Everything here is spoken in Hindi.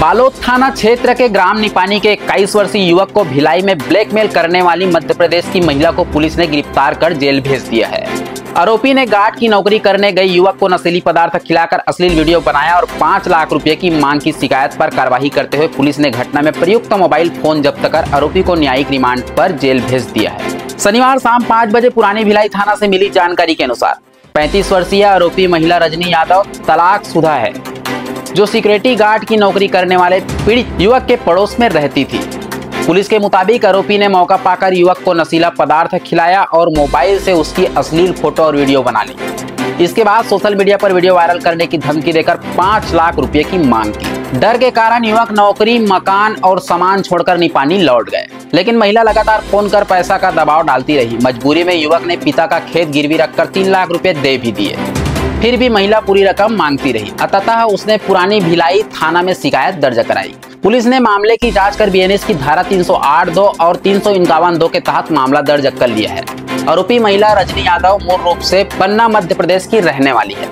बालोद थाना क्षेत्र के ग्राम निपानी के 21 वर्षीय युवक को भिलाई में ब्लैकमेल करने वाली मध्य प्रदेश की महिला को पुलिस ने गिरफ्तार कर जेल भेज दिया है। आरोपी ने गार्ड की नौकरी करने गई युवक को नशीली पदार्थ खिलाकर अश्लील वीडियो बनाया और 5 लाख रुपए की मांग की शिकायत पर कार्रवाई करते हुए पुलिस ने घटना में प्रयुक्त मोबाइल फोन जब्त कर आरोपी को न्यायिक रिमांड पर जेल भेज दिया है। शनिवार शाम 5 बजे पुरानी भिलाई थाना से मिली जानकारी के अनुसार 35 वर्षीय आरोपी महिला रजनी यादव तलाकशुदा है, जो सिक्योरिटी गार्ड की नौकरी करने वाले पीड़ित युवक के पड़ोस में रहती थी। पुलिस के मुताबिक आरोपी ने मौका पाकर युवक को नशीला पदार्थ खिलाया और मोबाइल से उसकी अश्लील फोटो और वीडियो बना ली। इसके बाद सोशल मीडिया पर वीडियो वायरल करने की धमकी देकर 5 लाख रुपए की मांग की। डर के कारण युवक नौकरी, मकान और सामान छोड़कर निपानी लौट गए, लेकिन महिला लगातार फोन कर पैसा का दबाव डालती रही। मजबूरी में युवक ने पिता का खेत गिरवी रखकर 3 लाख रुपए दे भी दिए, फिर भी महिला पूरी रकम मांगती रही। अंततः उसने पुरानी भिलाई थाना में शिकायत दर्ज कराई। पुलिस ने मामले की जांच कर बीएनएस की धारा 308(2) और 351(2) के तहत मामला दर्ज कर लिया है। आरोपी महिला रजनी यादव मूल रूप से पन्ना मध्य प्रदेश की रहने वाली है।